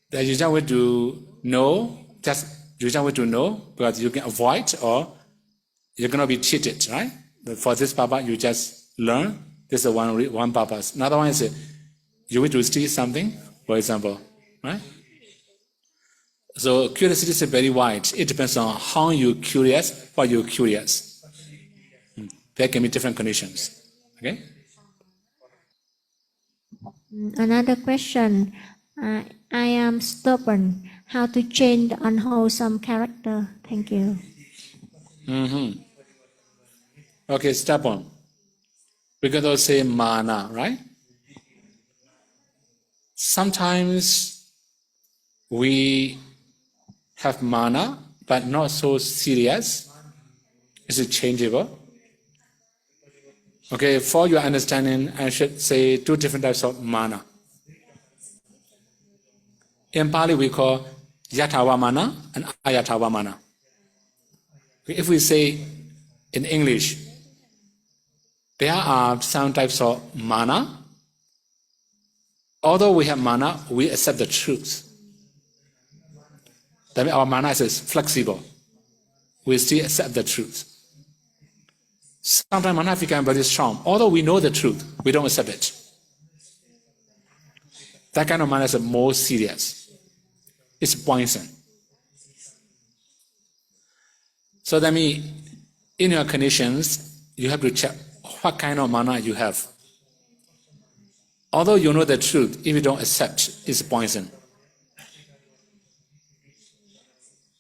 That you just want to know, you just want to know because you can avoid or you're going to be cheated, right? But for this purpose, you just learn. This is one purpose. Another one is you want to steal something, for example, right? So curiosity is very wide. It depends on how you're curious, what you're curious. There can be different conditions. Okay? Another question. I am stubborn. How to change the unwholesome character? Thank you. Okay, stubborn. We can also say mana, right? Sometimes we have mana, but not so serious. It's changeable. Okay, for your understanding, I should say 2 different types of mana. In Pali, we call yathawa mana and ayathawa mana. If we say in English, there are some types of mana. Although we have mana, we accept the truth. That means our mana is flexible. We still accept the truth. Sometimes mana becomes very strong. Although we know the truth, we don't accept it. That kind of mana is more serious. It's poison. So that means in your conditions, you have to check what kind of mana you have. Although you know the truth, if you don't accept, it's poison.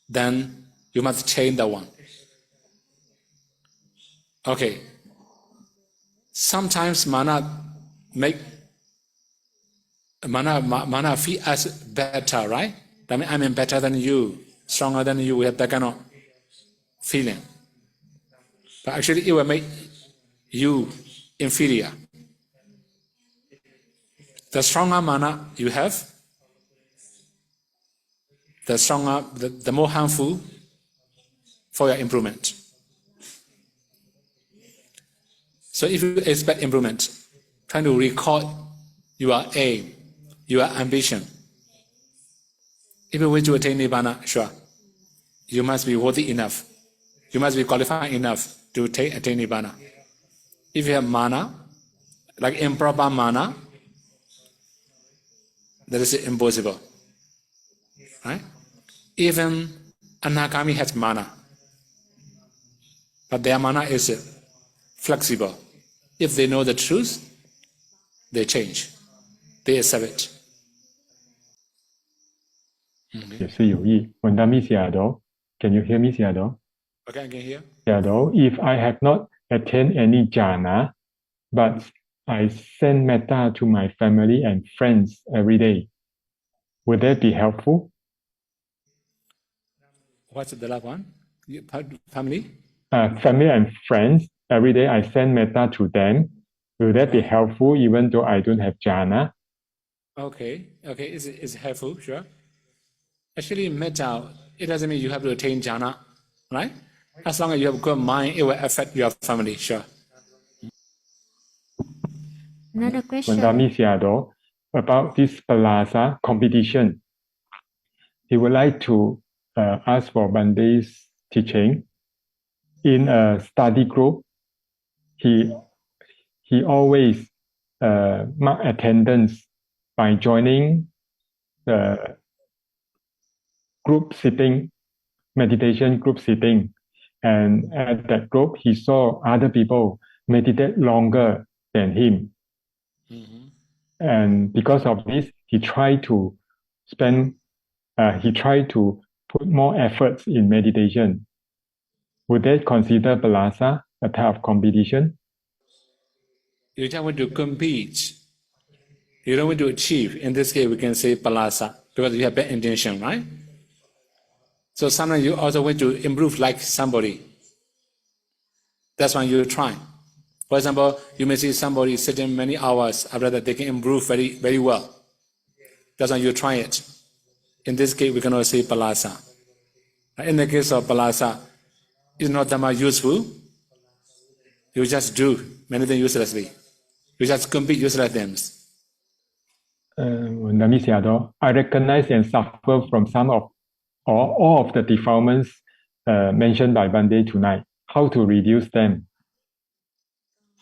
Then you must change that one. Okay. Sometimes mana feel as better, right? That means I'm better than you, stronger than you. We have that kind of feeling. But actually, it will make you inferior. The stronger mana you have, the stronger, the more harmful for your improvement. So if you expect improvement, trying to recall your aim, your ambition. If you wish to attain Nibbana, sure, you must be worthy enough. You must be qualified enough to attain Nibbana. If you have mana, like improper mana, that is impossible. Right? Even Anagami has mana, but their mana is flexible. If they know the truth, they change. They accept it. 也是有益。Wandami Siado, can you hear me, Siado? Okay, I can hear. Siado, if I have not attained any jhana, but I send metta to my family and friends every day, would that be helpful? What's the last one? Family? Family and friends, every day I send metta to them. Will that be helpful even though I don't have jhana? Okay, it's helpful, sure. Actually, metta, it doesn't mean you have to attain jhana, right? As long as you have good mind, it will affect your family, sure. Another question. Wandami Siado, about this Palasa competition. He would like to ask for Bande's teaching. In a study group, he always mark attendance by joining the group sitting, meditation group sitting. And at that group, he saw other people meditate longer than him. And because of this, he tried to put more efforts in meditation. Would they consider Palasa a type of competition? You just want to compete. You don't want to achieve. In this case, we can say palasa because you have bad intention, right? So sometimes you also want to improve like somebody. That's why you try. For example, you may see somebody sitting many hours after that they can improve very, very well. That's why you try it. In this case, we cannot say palasa. In the case of palasa, it's not that much useful. You just do many things uselessly. You just compete useless things. I recognize and suffer from some of or all of the defilements mentioned by Bande tonight. How to reduce them?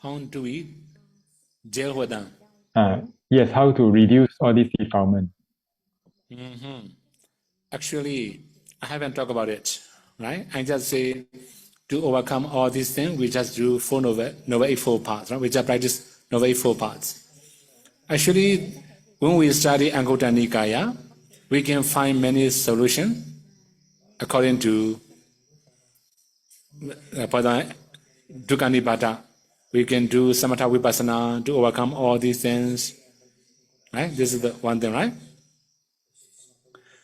How do we deal with them? Yes, how to reduce all these defilements. Actually, I haven't talked about it, right? I just say to overcome all these things, we just do four Noble Eightfold Paths, right? We just practice Noble Eightfold Paths. Actually, when we study Anguttara Nikaya, we can find many solutions according to Dukkha Nibbata. We can do Samatha Vipassana to overcome all these things, right? This is the one thing, right?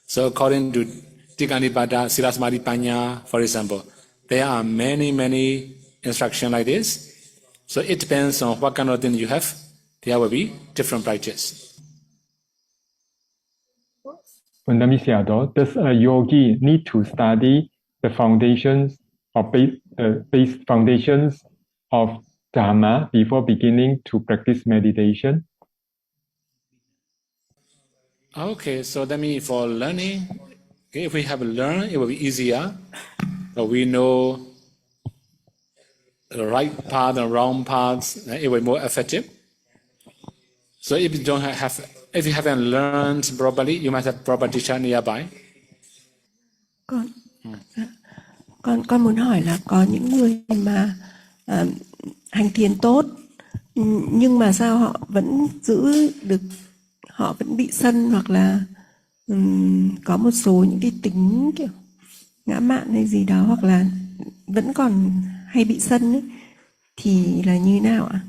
So according to Dukkha Nibbata, Sila Samadhi Panya, for example, there are many instructions like this. So it depends on what kind of thing you have. There will be different practice. Does a yogi need to study the foundations or base foundations of Dharma before beginning to practice meditation? Okay, so that means for learning, okay, if we have learned, it will be easier. But we know the right path and wrong paths, it will be more effective. So if you haven't learned properly, you must have proper teacher nearby. Con muốn hỏi là có những người mà hành thiền tốt Nhưng mà sao họ vẫn giữ được, họ vẫn bị sân hoặc là có một số những cái tính kiểu ngã mạn hay gì đó, hoặc là vẫn còn hay bị sân ấy, thì là như nào ạ?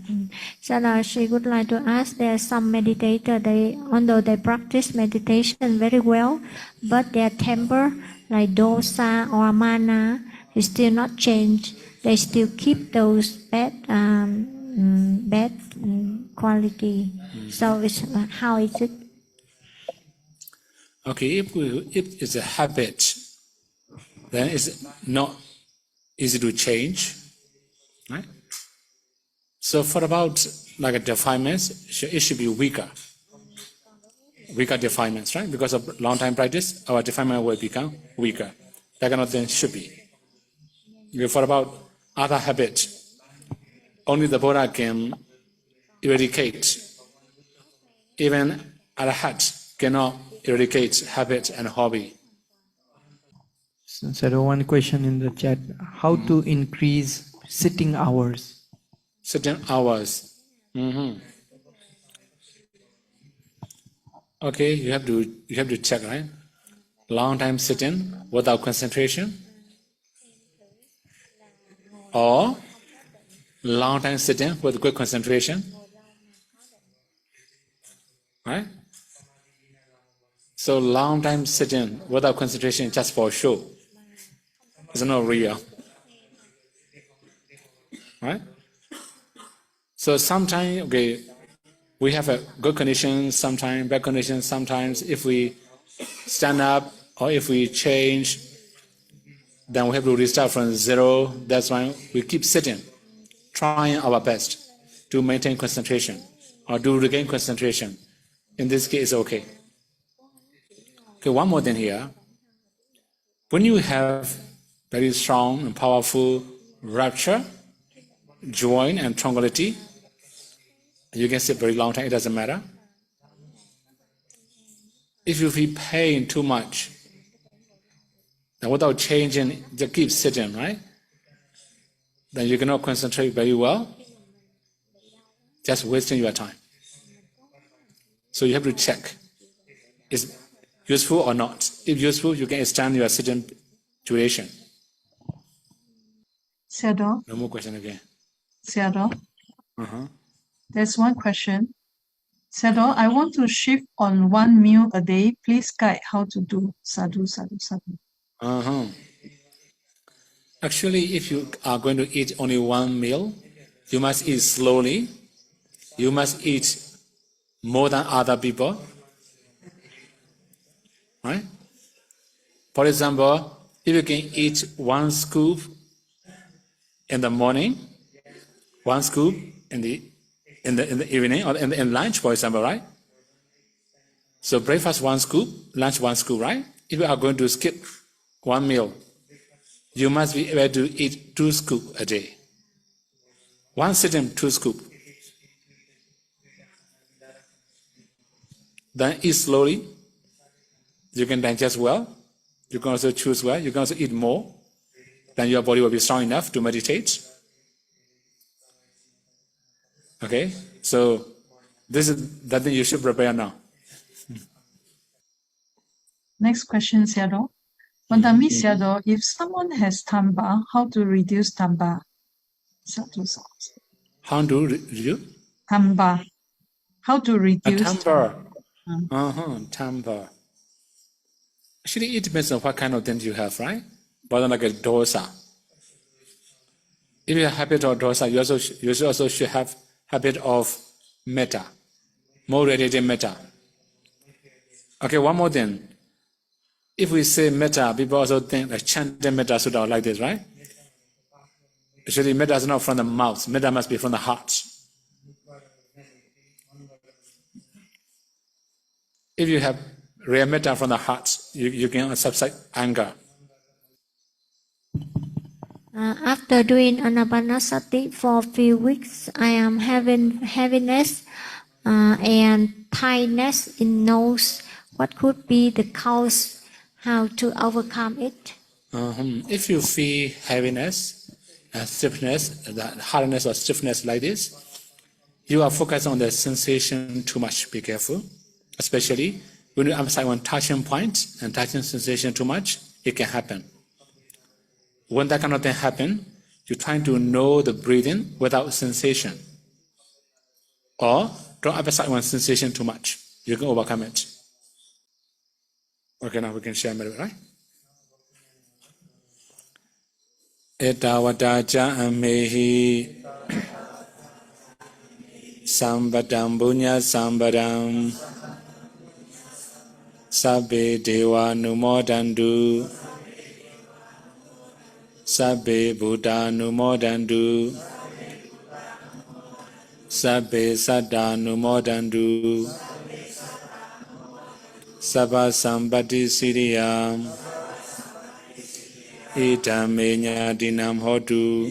So now she would like to ask, there are some meditator, although they practice meditation very well, but their temper, like dosa or mana, is still not changed. They still keep those bad quality. So how is it? Okay, if it's a habit, then it's not easy to change, right? So for about like a defilements, it should be weaker defilements, right? Because of long time practice, our defilement will become weaker. That kind of thing should be. For about other habits, only the Buddha can eradicate. Even Arahat cannot eradicate habit and hobby. So one question in the chat: how to increase sitting hours? Certain hours. Okay, you have to check, right? Long time sitting without concentration, or long time sitting with good concentration, right? So long time sitting without concentration just for show. It's not real, right? So sometimes, okay, we have a good condition, sometimes bad condition, sometimes if we stand up or if we change, then we have to restart from zero. That's why we keep sitting, trying our best to maintain concentration or to regain concentration. In this case, okay. Okay, one more thing here. When you have very strong and powerful rapture, joy and tranquility, you can sit very long time, it doesn't matter. If you feel pain too much, then without changing, just keep sitting, right? Then you cannot concentrate very well, just wasting your time. So you have to check, is useful or not. If useful, you can extend your sitting duration. Seattle, No more question again. Seattle. There's one question. Seattle, I want to shift on one meal a day. Please guide how to do. Sadhu, sadhu, sadhu. Actually, if you are going to eat only one meal, you must eat slowly. You must eat more than other people. Right? For example, if you can eat one scoop in the morning, one scoop in the evening or in lunch, for example, right? So breakfast one scoop, lunch one scoop, right? If you are going to skip one meal, you must be able to eat 2 scoops a day. One sitting, 2 scoops. Then eat slowly. You can digest well. You can also choose well. You can also eat more. Then your body will be strong enough to meditate. Okay? So this is the thing you should prepare now. Next question, Seattle. Vandami Seattle, if someone has tamba, how to reduce tamba? Sadhu, sadhu. How to reduce? Tamba. How to A reduce temper. Temper. Actually, it depends on what kind of things you have, right? But like a dosa. If you have habit of dosa, you also should have habit of metta, more radiated metta. Okay, one more thing. If we say metta, people also think like chanting metta sutta like this, right? Actually, metta is not from the mouth. Metta must be from the heart. If you have real metta from the heart, you can subside anger. After doing anapanasati for a few weeks, I am having heaviness and tightness in nose. What could be the cause? How to overcome it? If you feel heaviness and stiffness, that hardness or stiffness like this, you are focused on the sensation too much. Be careful. Especially when you emphasize on touching points and touching sensation too much, it can happen. When that kind of thing happen, you're trying to know the breathing without sensation. Or don't emphasize on sensation too much. You can overcome it. Okay, now we can share merit, right? Etawataja amehi Sambadam bunya sambadam Sabbe dewa numodandu Sabbe buddha numodandu Sabbe saddha numodandu Sabba sambati siriyam Idame nyadinam hotu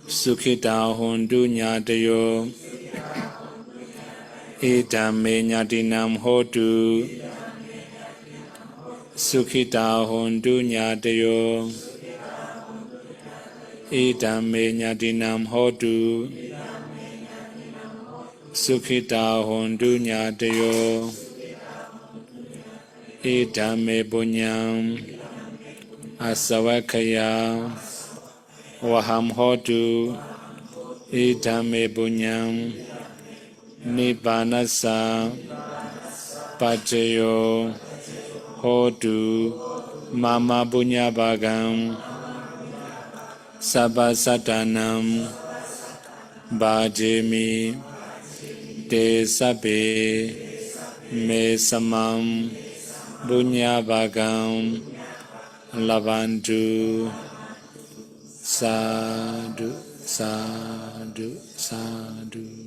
Sukhita hondu nyadayo Idame nyadinam hotu Sukhita hondu nyadayo Idame nyadinam hotu Sukhita hondu nyadayo Idame bunyam Asavakaya Waham hotu Idame bunyam Nibbanasa Pajayo Hotu Mama bunya bagam Sabbasatanam Bhajemi Te sabe Me samam Bunya bagam Lavantu Sadhu, sadhu, sadhu.